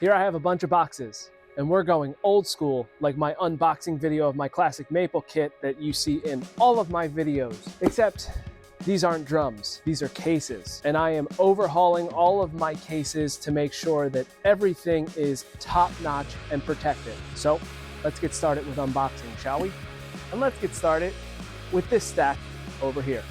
Here I have a bunch of boxes, and we're going old school, like my unboxing video of my classic maple kit that you see in all of my videos. Except these aren't drums, these are cases. And I am overhauling all of my cases to make sure that everything is top-notch and protected. So let's get started with unboxing, shall we? And let's get started with this stack over here.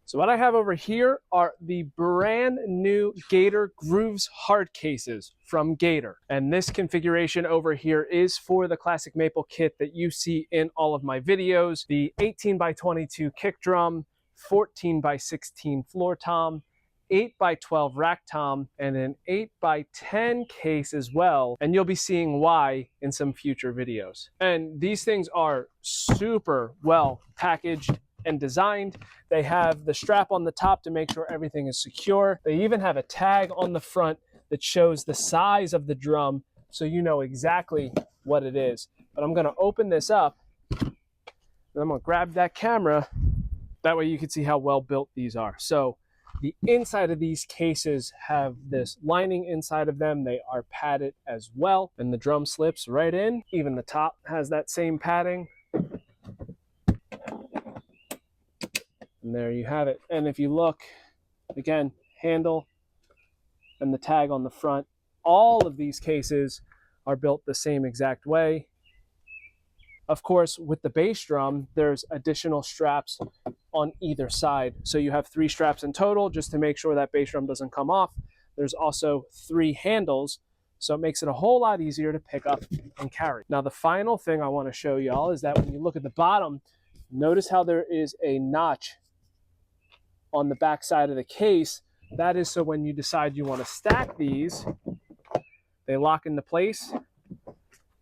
So what I have over here are the brand new Gator Grooves hard cases from Gator. And this configuration over here is for the classic maple kit that you see in all of my videos. The 18x22 kick drum, 14x16 floor tom, 8x12 rack tom, and an 8x10 case as well. And you'll be seeing why in some future videos. And these things are super well packaged and designed. They have the strap on the top to make sure everything is secure. They even have a tag on the front that shows the size of the drum so you know exactly what it is. But I'm gonna open this up and I'm gonna grab that camera. That way you can see how well built these are. So the inside of these cases have this lining inside of them. They are padded as well, and the drum slips right in. Even the top has that same padding. And there you have it. And if you look, again, handle and the tag on the front, all of these cases are built the same exact way. Of course, with the bass drum, there's additional straps on either side. So you have 3 straps in total just to make sure that bass drum doesn't come off. There's also 3 handles, so it makes it a whole lot easier to pick up and carry. Now, the final thing I want to show y'all is that when you look at the bottom, notice how there is a notch on the back side of the case. That is so when you decide you want to stack these, they lock into place.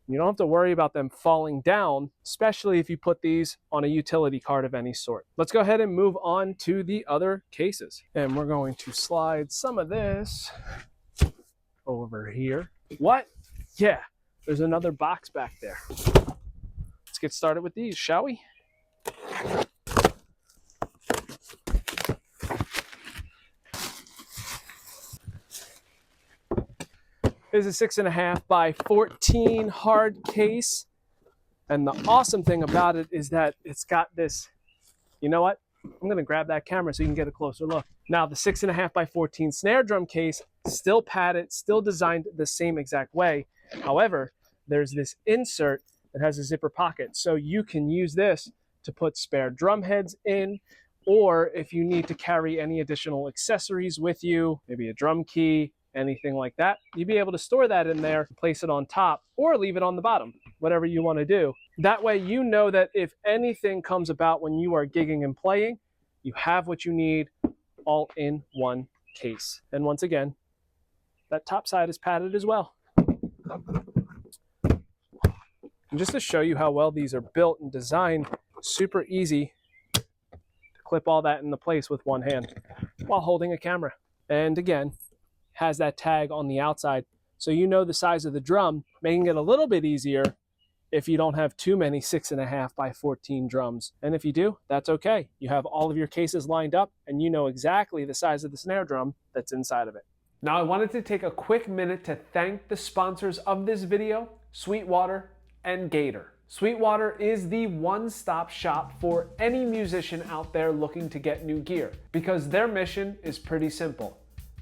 You don't have to worry about them falling down, especially if you put these on a utility cart of any sort. Let's go ahead and move on to the other cases. And we're going to slide some of this over here. What? Yeah, there's another box back there. Let's get started with these, shall we? This is a 6.5x14 hard case. And the awesome thing about it is that it's got this, you know what? I'm gonna grab that camera so you can get a closer look. Now the 6.5x14 snare drum case, still padded, still designed the same exact way. However, there's this insert that has a zipper pocket. So you can use this to put spare drum heads in, or if you need to carry any additional accessories with you, maybe a drum key, anything like that, you'd be able to store that in there, place it on top, or leave it on the bottom, whatever you want to do. That way you know that if anything comes about when you are gigging and playing, you have what you need all in one case. And once again, that top side is padded as well. And just to show you how well these are built and designed, super easy to clip all that into place with one hand while holding a camera. And again, has that tag on the outside so you know the size of the drum, making it a little bit easier if you don't have too many 6.5x14 drums. And if you do, that's okay. You have all of your cases lined up and you know exactly the size of the snare drum that's inside of it. Now I wanted to take a quick minute to thank the sponsors of this video, Sweetwater and Gator. Sweetwater is the one-stop shop for any musician out there looking to get new gear because their mission is pretty simple.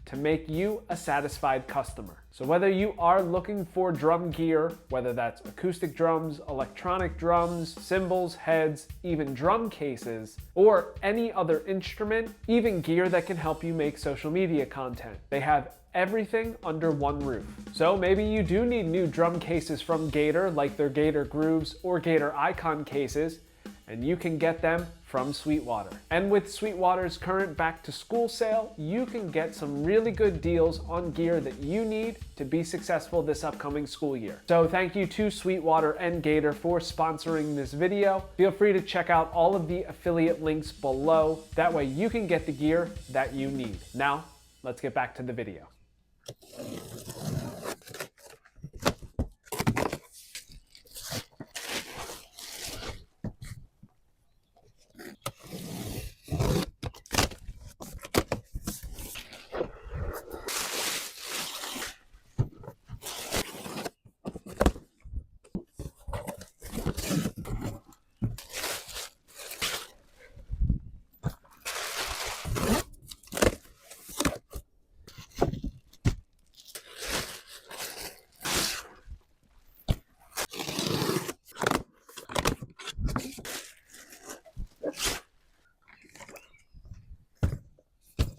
to make you a satisfied customer. So whether you are looking for drum gear, whether that's acoustic drums, electronic drums, cymbals, heads, even drum cases, or any other instrument, even gear that can help you make social media content, they have everything under one roof. So maybe you do need new drum cases from Gator, like their Gator Grooves or Gator Icon cases, and you can get them from Sweetwater. And with Sweetwater's current back to school sale, you can get some really good deals on gear that you need to be successful this upcoming school year. So thank you to Sweetwater and Gator for sponsoring this video. Feel free to check out all of the affiliate links below. That way you can get the gear that you need. Now, let's get back to the video.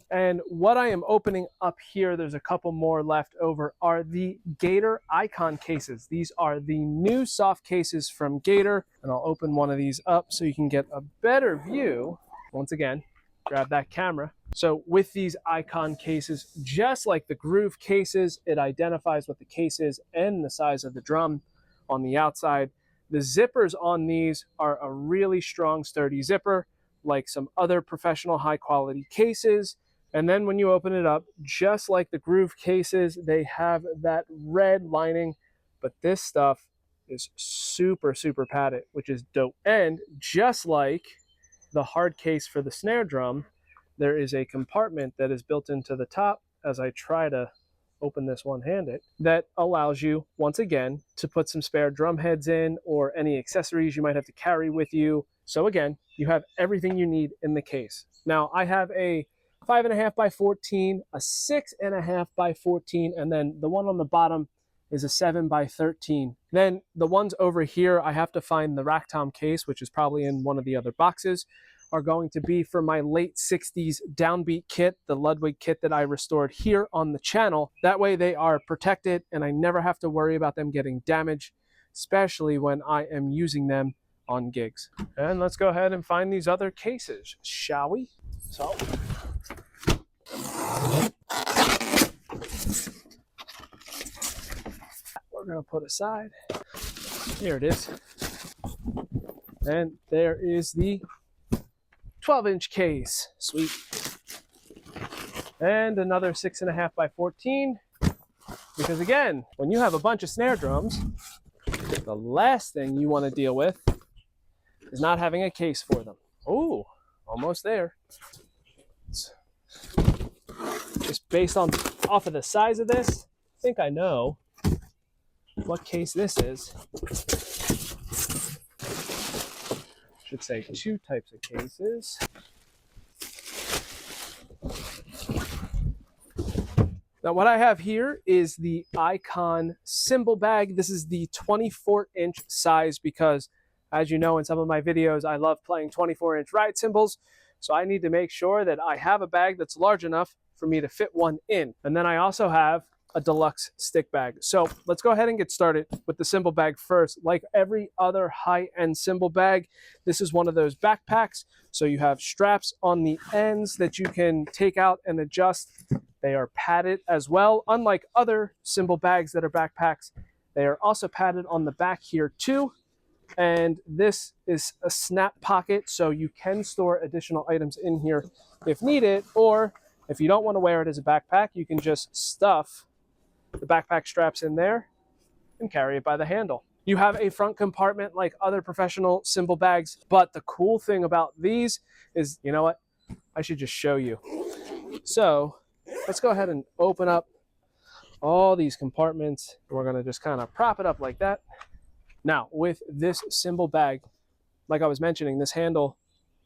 And what I am opening up here, there's a couple more left over, are the Gator Icon cases. These are the new soft cases from Gator, and I'll open one of these up so you can get a better view. Once again, grab that camera. So with these Icon cases, just like the Groove cases, it identifies what the case is and the size of the drum on the outside. The zippers on these are a really strong, sturdy zipper, like some other professional high-quality cases. And then when you open it up, just like the Groove cases, they have that red lining, but this stuff is super, super padded, which is dope. And just like the hard case for the snare drum, there is a compartment that is built into the top, as I try to open this one-handed, that allows you, once again, to put some spare drum heads in or any accessories you might have to carry with you. So again, you have everything you need in the case. Now, I have a 5.5 by 14, a 6.5 by 14, and then the one on the bottom is a 7 by 13. Then the ones over here, I have to find the rack tom case, which is probably in one of the other boxes, are going to be for my late 60s downbeat kit, the Ludwig kit that I restored here on the channel. That way they are protected and I never have to worry about them getting damaged, especially when I am using them on gigs. And let's go ahead and find these other cases, shall we? So we're going to put aside. Here it is. And there is the 12-inch case. Sweet. And another 6.5 by 14. Because again, when you have a bunch of snare drums, the last thing you want to deal with is not having a case for them. Oh, almost there. Just based off of the size of this, I think I know what case this is. Should say 2 types of cases. Now what I have here is the Icon cymbal bag. This is the 24-inch size because, as you know in some of my videos, I love playing 24-inch ride cymbals. So I need to make sure that I have a bag that's large enough for me to fit one in. And then I also have a Deluxe stick bag. So let's go ahead and get started with the cymbal bag first. Like every other high-end cymbal bag, this is one of those backpacks. So you have straps on the ends that you can take out and adjust. They are padded as well. Unlike other cymbal bags that are backpacks, they are also padded on the back here too. And this is a snap pocket, so you can store additional items in here if needed, or if you don't want to wear it as a backpack, you can just stuff the backpack straps in there and carry it by the handle. You have a front compartment like other professional cymbal bags, but the cool thing about these is, you know what? I should just show you. So let's go ahead and open up all these compartments. We're going to just kind of prop it up like that. Now, with this cymbal bag, like I was mentioning, this handle,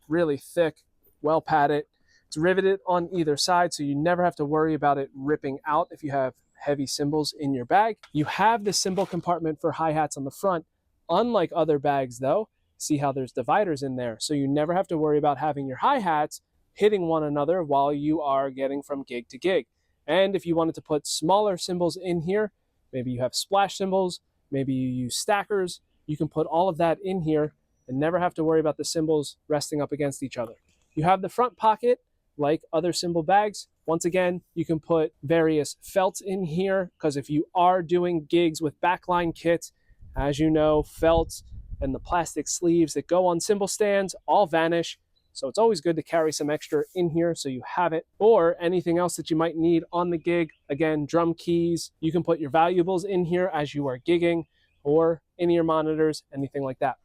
really thick, well padded, It's riveted on either side, so you never have to worry about it ripping out if you have heavy cymbals in your bag. You have the cymbal compartment for hi-hats on the front. Unlike other bags though, see how there's dividers in there, so you never have to worry about having your hi-hats hitting one another while you are getting from gig to gig. And if you wanted to put smaller cymbals in here, maybe you have splash cymbals, maybe you use stackers, you can put all of that in here and never have to worry about the cymbals resting up against each other. You have the front pocket like other cymbal bags. Once again, you can put various felts in here because if you are doing gigs with backline kits, as you know, felts and the plastic sleeves that go on cymbal stands all vanish. So it's always good to carry some extra in here so you have it, or anything else that you might need on the gig. Again, drum keys, you can put your valuables in here as you are gigging, or in-ear monitors, anything like that.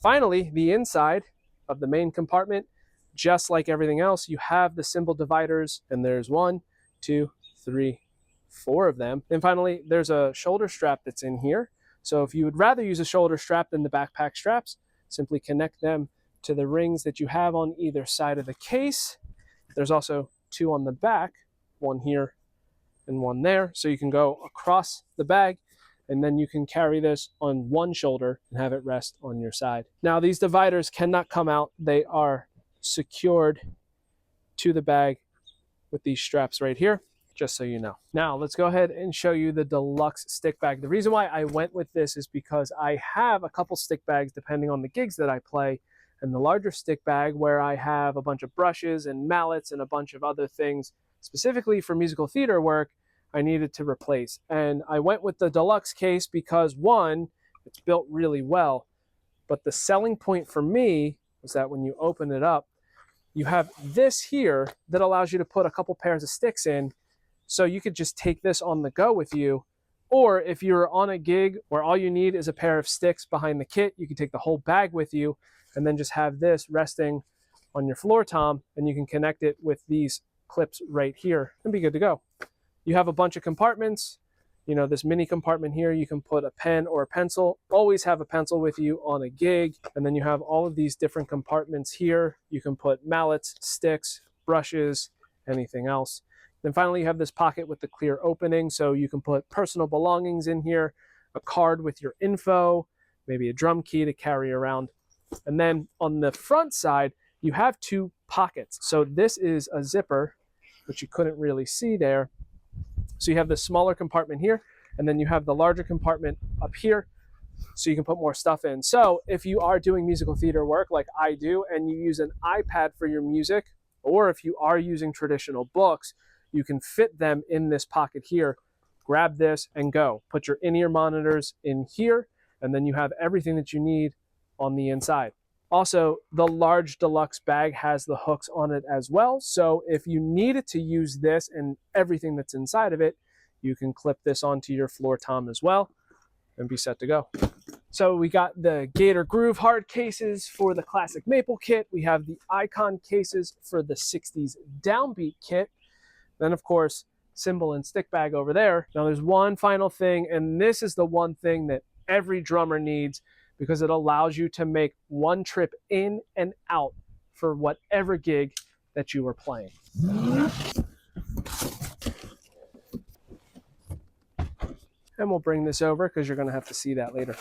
Finally, the inside of the main compartment, just like everything else, you have the cymbal dividers, and there's 1, 2, 3, 4 of them. And finally, there's a shoulder strap that's in here. So if you would rather use a shoulder strap than the backpack straps, simply connect them to the rings that you have on either side of the case. There's also 2 on the back, 1 here and 1 there. So you can go across the bag and then you can carry this on one shoulder and have it rest on your side. Now these dividers cannot come out. They are secured to the bag with these straps right here, just so you know. Now let's go ahead and show you the Deluxe stick bag. The reason why I went with this is because I have a couple stick bags depending on the gigs that I play, and the larger stick bag where I have a bunch of brushes and mallets and a bunch of other things specifically for musical theater work, I needed to replace. And I went with the Deluxe case because 1, it's built really well, but the selling point for me was that when you open it up, you have this here that allows you to put a couple pairs of sticks in, so you could just take this on the go with you. Or if you're on a gig where all you need is a pair of sticks behind the kit, you can take the whole bag with you and then just have this resting on your floor tom, and you can connect it with these clips right here and be good to go. You have a bunch of compartments. You know, this mini compartment here, you can put a pen or a pencil. Always have a pencil with you on a gig. And then you have all of these different compartments here. You can put mallets, sticks, brushes, anything else. Then finally, you have this pocket with the clear opening, so you can put personal belongings in here, a card with your info, maybe a drum key to carry around. And then on the front side, you have 2 pockets. So this is a zipper, which you couldn't really see there. So you have the smaller compartment here, and then you have the larger compartment up here, so you can put more stuff in. So if you are doing musical theater work like I do, and you use an iPad for your music, or if you are using traditional books, you can fit them in this pocket here. Grab this and go. Put your in-ear monitors in here, and then you have everything that you need on the inside. Also, the large Deluxe bag has the hooks on it as well. So if you needed to use this and everything that's inside of it, you can clip this onto your floor tom as well and be set to go. So we got the Gator Groove hard cases for the classic maple kit. We have the Icon cases for the 60s downbeat kit. Then of course, cymbal and stick bag over there. Now there's one final thing, and this is the one thing that every drummer needs, because it allows you to make one trip in and out for whatever gig that you are playing. And we'll bring this over because you're going to have to see that later.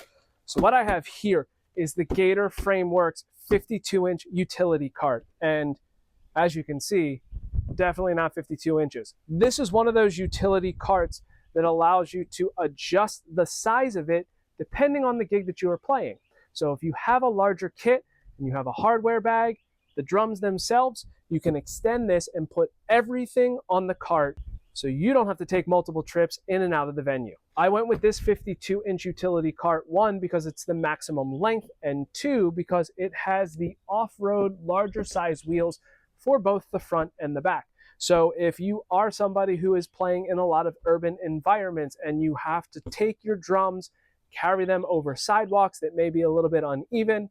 So what I have here is the Gator Frameworks 52-inch utility cart. And as you can see, definitely not 52 inches. This is one of those utility carts that allows you to adjust the size of it depending on the gig that you are playing. So if you have a larger kit and you have a hardware bag, the drums themselves, you can extend this and put everything on the cart so you don't have to take multiple trips in and out of the venue. I went with this 52-inch utility cart, 1, because it's the maximum length, and 2, because it has the off-road larger size wheels for both the front and the back. So if you are somebody who is playing in a lot of urban environments and you have to take your drums, carry them over sidewalks that may be a little bit uneven,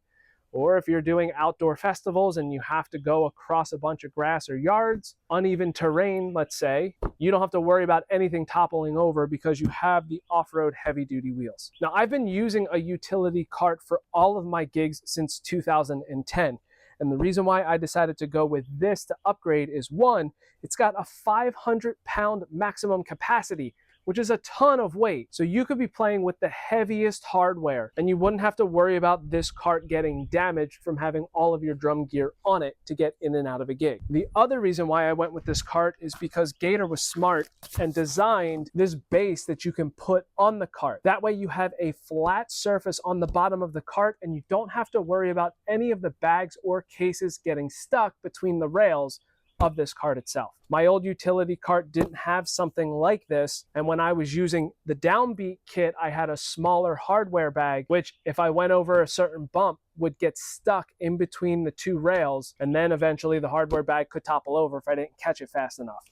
or if you're doing outdoor festivals and you have to go across a bunch of grass or yards, uneven terrain, let's say, you don't have to worry about anything toppling over because you have the off-road heavy-duty wheels. Now, I've been using a utility cart for all of my gigs since 2010, And the reason why I decided to go with this to upgrade is, one, it's got a 500-pound maximum capacity, which is a ton of weight. So you could be playing with the heaviest hardware and you wouldn't have to worry about this cart getting damaged from having all of your drum gear on it to get in and out of a gig. The other reason why I went with this cart is because Gator was smart and designed this base that you can put on the cart. That way you have a flat surface on the bottom of the cart and you don't have to worry about any of the bags or cases getting stuck between the rails of this cart itself. My old utility cart didn't have something like this, and when I was using the downbeat kit, I had a smaller hardware bag, which if I went over a certain bump would get stuck in between the two rails, and then eventually the hardware bag could topple over if I didn't catch it fast enough.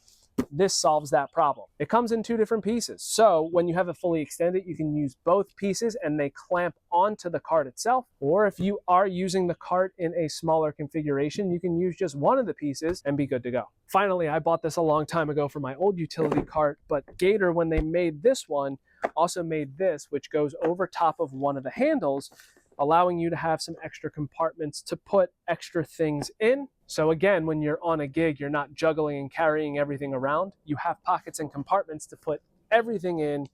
This solves that problem. It comes in two different pieces. So when you have it fully extended, you can use both pieces and they clamp onto the cart itself. Or if you are using the cart in a smaller configuration, you can use just one of the pieces and be good to go. Finally, I bought this a long time ago for my old utility cart, but Gator, when they made this one, also made this, which goes over top of one of the handles, allowing you to have some extra compartments to put extra things in. So again, when you're on a gig, you're not juggling and carrying everything around. You have pockets and compartments to put everything in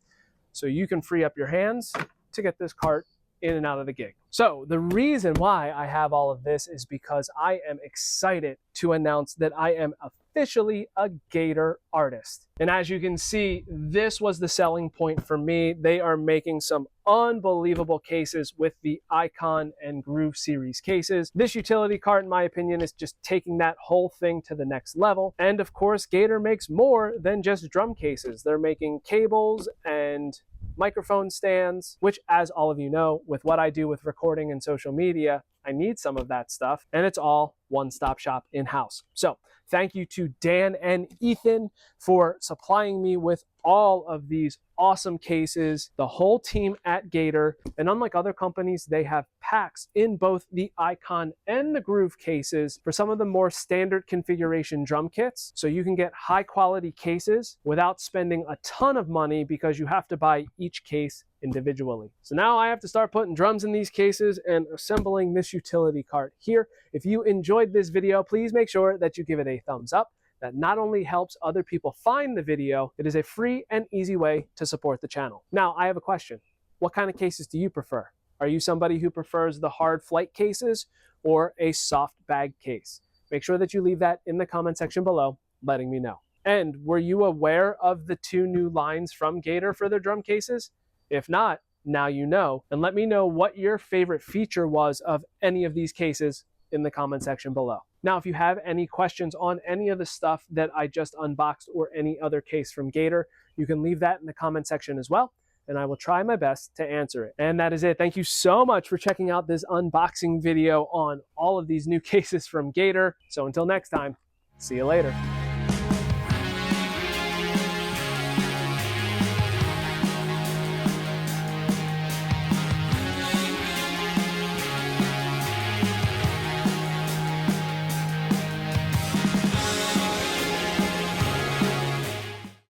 so you can free up your hands to get this cart in and out of the gig. So the reason why I have all of this is because I am excited to announce that I am officially a Gator artist. And as you can see, this was the selling point for me. They are making some unbelievable cases with the Icon and Groove series cases. This utility cart, in my opinion, is just taking that whole thing to the next level. And of course, Gator makes more than just drum cases. They're making cables and microphone stands, which, as all of you know, with what I do with recording and social media, I need some of that stuff, and it's all one-stop shop in-house. So thank you to Dan and Ethan for supplying me with all of these awesome cases, the whole team at Gator. And unlike other companies, they have packs in both the Icon and the Groove cases for some of the more standard configuration drum kits. So you can get high quality cases without spending a ton of money because you have to buy each case individually. So now I have to start putting drums in these cases and assembling this utility cart here. If you enjoyed this video, please make sure that you give it a thumbs up. That not only helps other people find the video, it is a free and easy way to support the channel. Now, I have a question. What kind of cases do you prefer? Are you somebody who prefers the hard flight cases or a soft bag case? Make sure that you leave that in the comment section below, letting me know. And were you aware of the 2 new lines from Gator for their drum cases? If not, now you know. And let me know what your favorite feature was of any of these cases in the comment section below. Now, if you have any questions on any of the stuff that I just unboxed or any other case from Gator, you can leave that in the comment section as well, and I will try my best to answer it. And that is it. Thank you so much for checking out this unboxing video on all of these new cases from Gator. So until next time, see you later.